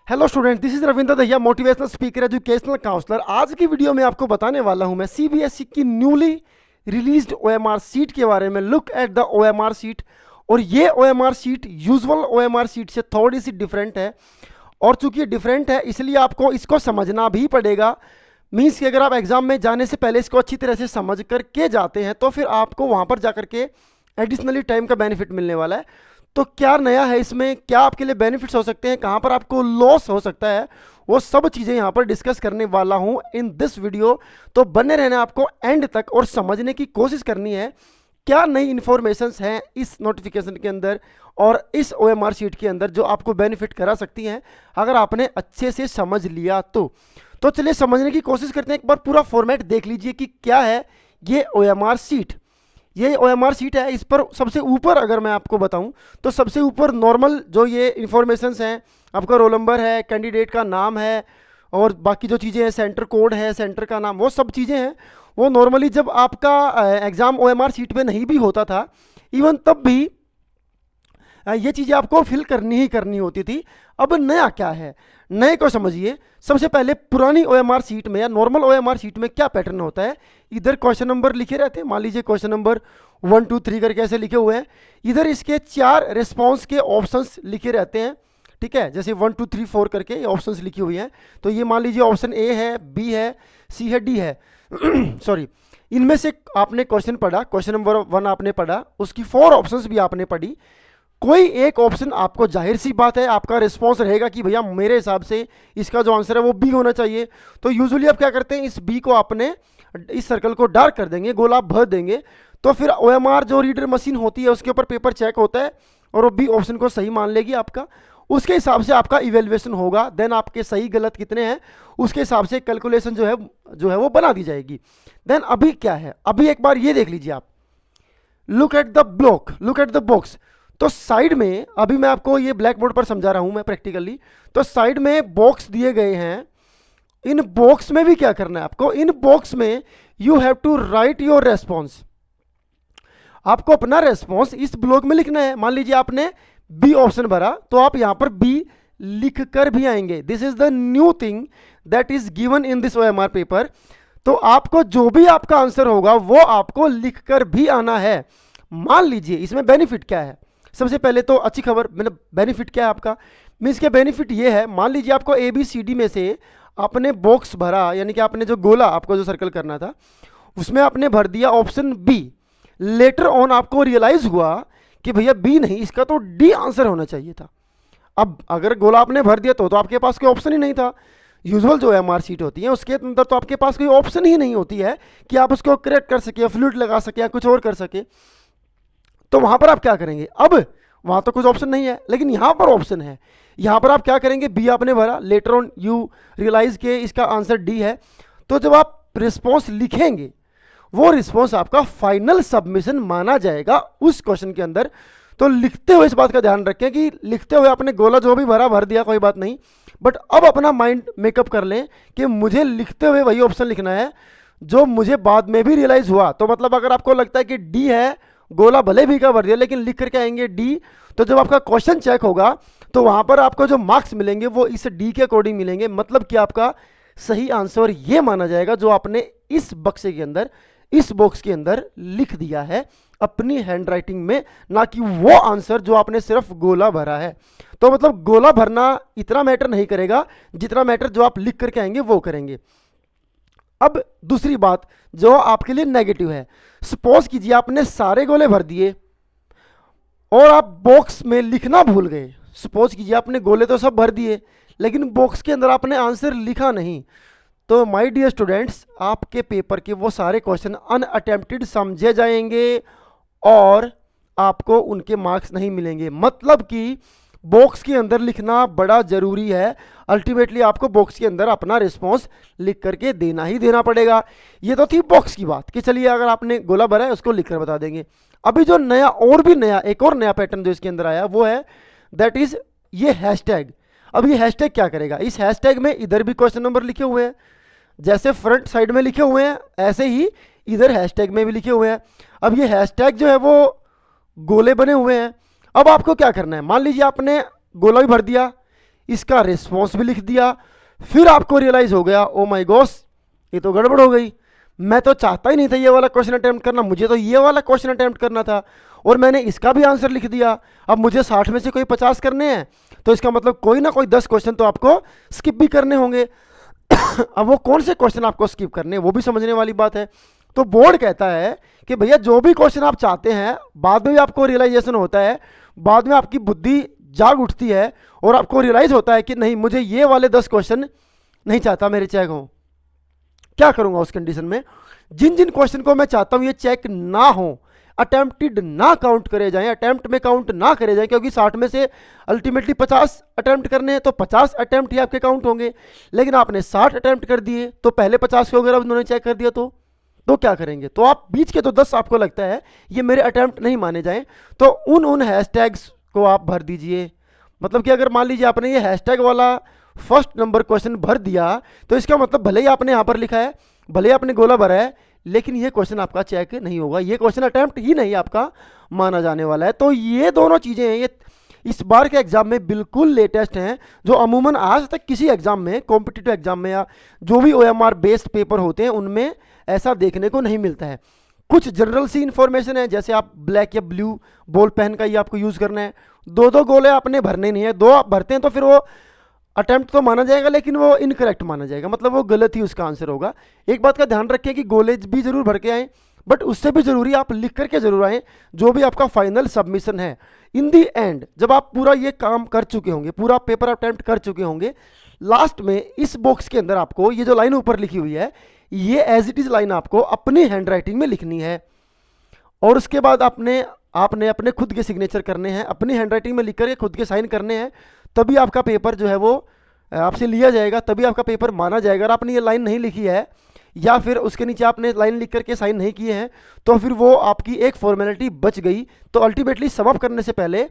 Hello student, this is Ravindra Dahiya, motivational speaker, educational counsellor. आज की video में आपको बताने वाला हूं मैं सीबीएसई की न्यूली रिलीज्ड ओएमआर सीट के बारे में। Look at the OMR sheet. और ये OMR sheet usual OMR sheet से थोड़ी सी डिफरेंट है, और चूंकि डिफरेंट है इसलिए आपको इसको समझना भी पड़ेगा। मीन्स कि अगर आप एग्जाम में जाने से पहले इसको अच्छी तरह से समझ करके जाते हैं तो फिर आपको वहां पर जाकर के एडिशनली टाइम का बेनिफिट मिलने वाला है। तो क्या नया है इसमें, क्या आपके लिए बेनिफिट्स हो सकते हैं, कहां पर आपको लॉस हो सकता है, वो सब चीजें यहां पर डिस्कस करने वाला हूं इन दिस वीडियो। तो बने रहना आपको एंड तक और समझने की कोशिश करनी है क्या नई इंफॉर्मेशंस हैं इस नोटिफिकेशन के अंदर और इस ओएमआर शीट के अंदर जो आपको बेनिफिट करा सकती हैं अगर आपने अच्छे से समझ लिया तो चलिए समझने की कोशिश करते हैं। एक बार पूरा फॉर्मेट देख लीजिए कि क्या है ये ओएमआर शीट। ये ओएमआर सीट है, इस पर सबसे ऊपर अगर मैं आपको बताऊं तो सबसे ऊपर नॉर्मल जो ये इंफॉर्मेशंस हैं, आपका रोल नंबर है, कैंडिडेट का नाम है और बाकी जो चीज़ें हैं, सेंटर कोड है, सेंटर का नाम, वो सब चीज़ें हैं। वो नॉर्मली जब आपका एग्ज़ाम ओएमआर सीट पे नहीं भी होता था, इवन तब भी ये चीज़ें आपको फिल करनी ही करनी होती थी। अब नया क्या है, नए को समझिए। सबसे पहले पुरानी ओएमआर सीट में या नॉर्मल ओएमआर सीट में क्या पैटर्न होता है, इधर क्वेश्चन नंबर लिखे रहते हैं। मान लीजिए क्वेश्चन नंबर 1 2 3 करके ऐसे लिखे हुए हैं, इधर इसके 4 रिस्पॉन्स के ऑप्शंस लिखे रहते हैं। ठीक है, जैसे 1 2 3 4 करके ऑप्शंस लिखी हुई हैं। तो ये मान लीजिए ऑप्शन ए है, बी है, सी है, डी है सॉरी। इनमें से आपने क्वेश्चन पढ़ा, क्वेश्चन नंबर 1 आपने पढ़ा, उसकी 4 ऑप्शंस भी आपने पढ़ी। कोई एक ऑप्शन आपको, जाहिर सी बात है, आपका रिस्पॉन्स रहेगा कि भैया मेरे हिसाब से इसका जो आंसर है वो बी होना चाहिए। तो यूजुअली आप क्या करते हैं, इस बी को आपने इस सर्कल को डार्क कर देंगे, गोला भर देंगे। तो फिर ओएमआर जो रीडर मशीन होती है उसके ऊपर पेपर चेक होता है और वो बी ऑप्शन को सही मान लेगी आपका। उसके हिसाब से आपका इवेल्युएशन होगा, देन आपके सही गलत कितने हैं उसके हिसाब से कैलकुलेशन जो है वो बना दी जाएगी। देन अभी क्या है, अभी एक बार ये देख लीजिए आप, look at the block, look at the box. तो साइड में, अभी मैं आपको ये ब्लैक बोर्ड पर समझा रहा हूं मैं प्रैक्टिकली, तो साइड में बॉक्स दिए गए हैं। इन बॉक्स में भी क्या करना है आपको, इन बॉक्स में you have to write your response. आपको अपना रेस्पॉन्स इस ब्लॉक में लिखना है। मान लीजिए आपने बी ऑप्शन भरा तो आप यहां पर बी लिख कर भी आएंगे। This is the new thing that is given in this OMR paper. तो आपको जो भी आपका आंसर होगा वो आपको लिख कर भी आना है। मान लीजिए इसमें बेनिफिट क्या है, सबसे पहले तो अच्छी खबर, मतलब बेनिफिट क्या है आपका, मीन्स के बेनिफिट ये है, मान लीजिए आपको ए बी सी डी में से आपने बॉक्स भरा, यानी कि आपने जो गोला आपको जो सर्कल करना था उसमें आपने भर दिया ऑप्शन बी। लेटर ऑन आपको रियलाइज हुआ कि भैया बी नहीं, इसका तो डी आंसर होना चाहिए था। अब अगर गोला आपने भर दिया तो आपके पास कोई ऑप्शन ही नहीं था। यूजुअल जो एमआर सीट होती है उसके अंदर तो आपके पास कोई ऑप्शन ही नहीं होती है कि आप उसको करेक्ट कर सके, फ्लूइड लगा सके या कुछ और कर सके। तो वहां पर आप क्या करेंगे, अब वहां तो कुछ ऑप्शन नहीं है लेकिन यहां पर ऑप्शन है। यहां पर आप क्या करेंगे, बी आपने भरा, लेटर ऑन यू रियलाइज के इसका आंसर डी है। तो जब आप रिस्पॉन्स लिखेंगे वो रिस्पॉन्स आपका फाइनल सबमिशन माना जाएगा उस क्वेश्चन के अंदर। तो लिखते हुए इस बात का ध्यान रखें कि लिखते हुए आपने गोला जो भी भरा भर दिया, कोई बात नहीं, बट अब अपना माइंड मेकअप कर लें कि मुझे लिखते हुए वही ऑप्शन लिखना है जो मुझे बाद में भी रियलाइज हुआ। तो मतलब अगर आपको लगता है कि डी है, गोला भले भी का भर दिया लेकिन लिख करके आएंगे डी, तो जब आपका क्वेश्चन चेक होगा तो वहां पर आपको जो मार्क्स मिलेंगे वो इस डी के अकॉर्डिंग मिलेंगे। मतलब कि आपका सही आंसर ये माना जाएगा जो आपने इस बक्से के अंदर, इस बॉक्स के अंदर लिख दिया है अपनी हैंडराइटिंग में, ना कि वो आंसर जो आपने सिर्फ गोला भरा है। तो मतलब गोला भरना इतना मैटर नहीं करेगा जितना मैटर जो आप लिख करके आएंगे वो करेंगे। अब दूसरी बात जो आपके लिए नेगेटिव है, सपोज कीजिए आपने सारे गोले भर दिए और आप बॉक्स में लिखना भूल गए। सपोज कीजिए आपने गोले तो सब भर दिए लेकिन बॉक्स के अंदर आपने आंसर लिखा नहीं। तो माय डियर स्टूडेंट्स, आपके पेपर के वो सारे क्वेश्चन अनअटेम्प्टेड समझे जाएंगे और आपको उनके मार्क्स नहीं मिलेंगे। मतलब कि बॉक्स के अंदर लिखना बड़ा जरूरी है। अल्टीमेटली आपको बॉक्स के अंदर अपना रिस्पॉन्स लिख करके देना ही देना पड़ेगा। ये तो थी बॉक्स की बात कि चलिए अगर आपने गोला भरा है उसको लिख कर बता देंगे। अभी जो नया और भी नया, एक और नया पैटर्न जो इसके अंदर आया वो है दैट इज ये हैशटैग। अब ये हैशटैग क्या करेगा, इस हैशटैग में इधर भी क्वेश्चन नंबर लिखे हुए हैं, जैसे फ्रंट साइड में लिखे हुए हैं ऐसे ही इधर हैशटैग में भी लिखे हुए हैं। अब ये हैशटैग जो है वो गोले बने हुए हैं। अब आपको क्या करना है, मान लीजिए आपने गोला भी भर दिया, इसका रिस्पॉन्स भी लिख दिया, फिर आपको रियलाइज हो गया ओ माय गॉस ये तो गड़बड़ हो गई, मैं तो चाहता ही नहीं था ये वाला क्वेश्चन अटेम्प्ट करना, मुझे तो ये वाला क्वेश्चन अटेम्प्ट करना था और मैंने इसका भी आंसर लिख दिया। अब मुझे 60 में से कोई 50 करने हैं, तो इसका मतलब कोई ना कोई 10 क्वेश्चन तो आपको स्किप भी करने होंगे। अब वो कौन से क्वेश्चन आपको स्किप करने हैं वो भी समझने वाली बात है। तो बोर्ड कहता है कि भैया जो भी क्वेश्चन आप चाहते हैं, बाद में भी आपको रियलाइजेशन होता है, बाद में आपकी बुद्धि जाग उठती है और आपको रियलाइज होता है कि नहीं मुझे ये वाले 10 क्वेश्चन नहीं चाहता मेरे चेक हो। क्या करूंगा उस कंडीशन में? जिन जिन क्वेश्चन को मैं चाहता हूं ये चेक ना हो, अटेम्प्टेड ना काउंट करे जाएं, अटेम्प्ट में काउंट ना करे जाएं, क्योंकि 60 में से अल्टीमेटली 50 अटेम्प्ट करने हैं तो 50 अटेम्प्ट ही आपके काउंट होंगे। लेकिन आपने 60 अटेम्प्ट कर दिए तो पहले 50 को अगर अब उन्होंने चेक कर दिया तो क्या करेंगे? तो आप बीच के तो 10 आपको लगता है ये मेरे अटेम्प्ट नहीं माने जाएं, तो उन हैशटैग्स को आप भर दीजिए। मतलब कि अगर मान लीजिए आपने ये हैशटैग वाला फर्स्ट नंबर क्वेश्चन भर दिया तो इसका मतलब भले ही आपने यहाँ पर लिखा है, भले ही आपने गोला भरा है, लेकिन ये क्वेश्चन आपका चेक नहीं होगा, ये क्वेश्चन अटेम्प्ट ही नहीं आपका माना जाने वाला है। तो ये दोनों चीज़ें हैं, ये इस बार के एग्जाम में बिल्कुल लेटेस्ट हैं, जो अमूमन आज तक किसी एग्जाम में, कॉम्पिटिटिव एग्जाम में या जो भी OMR बेस्ड पेपर होते हैं उनमें ऐसा देखने को नहीं मिलता है। कुछ जनरल सी इंफॉर्मेशन है, जैसे आप ब्लैक या ब्लू बॉल पेन का ही आपको यूज़ करना है, दो गोले आपने भरने नहीं है, 2 आप भरते हैं तो फिर वो अटेम्प्ट तो माना जाएगा लेकिन वो इनकरेक्ट माना जाएगा, मतलब वो गलत ही उसका आंसर होगा। एक बात का ध्यान रखें कि गोले भी जरूर भर के आएँ, बट उससे भी जरूरी आप लिख करके जरूर आएँ जो भी आपका फाइनल सबमिशन है। इन दी एंड जब आप पूरा ये काम कर चुके होंगे, पूरा पेपर अटेम्प्ट कर चुके होंगे, लास्ट में इस बॉक्स के अंदर आपको ये जो लाइन ऊपर लिखी हुई है ये एज इट इज लाइन आपको अपनी हैंड राइटिंग में लिखनी है और उसके बाद आपने अपने खुद के सिग्नेचर करने हैं, अपनी हैंडराइटिंग में लिख करके खुद के साइन करने हैं, तभी आपका पेपर जो है वो आपसे लिया जाएगा, तभी आपका पेपर माना जाएगा। अगर आपने ये लाइन नहीं लिखी है या फिर उसके नीचे आपने लाइन लिख करके साइन नहीं किए हैं तो फिर वो आपकी एक फॉर्मेलिटी बच गई। तो अल्टीमेटली सम अप करने से पहले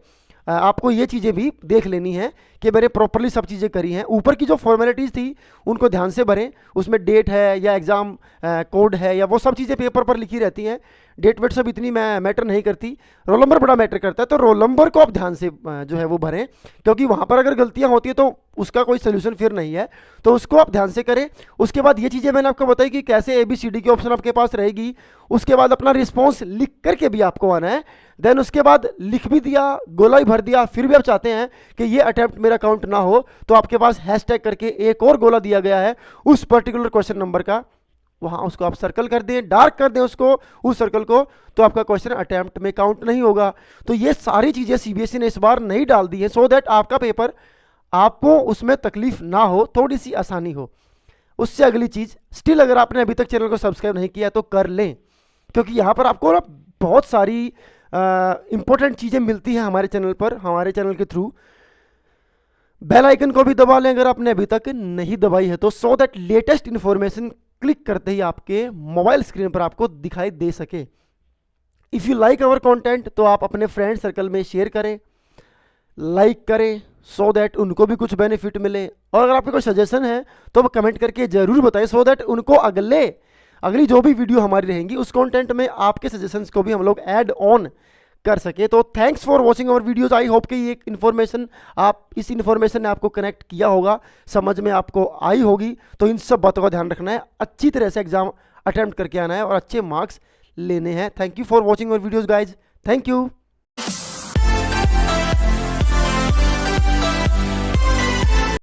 आपको ये चीज़ें भी देख लेनी है कि मैंने प्रॉपरली सब चीज़ें करी हैं। ऊपर की जो फॉर्मेलिटीज़ थी उनको ध्यान से भरें, उसमें डेट है या एग्ज़ाम कोड है या वो सब चीज़ें पेपर पर लिखी रहती हैं, डेट वेट सब इतनी मैटर नहीं करती, रोल नंबर बड़ा मैटर करता है। तो रोल नंबर को आप ध्यान से जो है वो भरें, क्योंकि वहाँ पर अगर गलतियाँ होती है तो उसका कोई सोल्यूशन फिर नहीं है, तो उसको आप ध्यान से करें। उसके बाद ये चीज़ें मैंने आपको बताई कि कैसे ABCD की ऑप्शन आपके पास रहेगी, उसके बाद अपना रिस्पॉन्स लिख करके भी आपको आना है। देन उसके बाद लिख भी दिया, गोला भी भर दिया, फिर भी आप चाहते हैं कि ये अटेम्प्ट मेरा काउंट ना हो, तो आपके पास हैशटैग करके एक और गोला दिया गया है उस पर्टिकुलर क्वेश्चन नंबर का, वहां उसको आप सर्कल कर दें, डार्क कर दें उसको, उस सर्कल को, तो आपका क्वेश्चन अटेम्प्ट में काउंट नहीं होगा। तो ये सारी चीजें CBSE ने इस बार नहीं डाल दी है, सो दैट आपका पेपर आपको उसमें तकलीफ ना हो, थोड़ी सी आसानी हो। उससे अगली चीज, स्टिल अगर आपने अभी तक चैनल को सब्सक्राइब नहीं किया तो कर लें, क्योंकि यहाँ पर आपको ना बहुत सारी इंपॉर्टेंट चीजें मिलती हैं हमारे चैनल पर, हमारे चैनल के थ्रू। बेल आइकन को भी दबा लें अगर आपने अभी तक नहीं दबाई है तो, so that latest information click करते ही आपके मोबाइल स्क्रीन पर आपको दिखाई दे सके। If you like our content तो आप अपने फ्रेंड सर्कल में शेयर करें, लाइक करें, सो दैट उनको भी कुछ बेनिफिट मिले। और अगर आपके कोई सजेशन है तो वो कमेंट करके जरूर बताएं, सो दैट उनको अगली जो भी वीडियो हमारी रहेंगी उस कंटेंट में आपके सजेशंस को भी हम लोग ऐड ऑन कर सके। तो thanks for watching our videos. I hope कि ये इन्फॉर्मेशन इस इन्फॉर्मेशन ने आपको कनेक्ट किया होगा, समझ में आपको आई होगी। तो इन सब बातों का ध्यान रखना है, अच्छी तरह से एग्जाम अटेम्प्ट करके आना है और अच्छे मार्क्स लेने हैं। Thank you for watching our videos guys, thank you.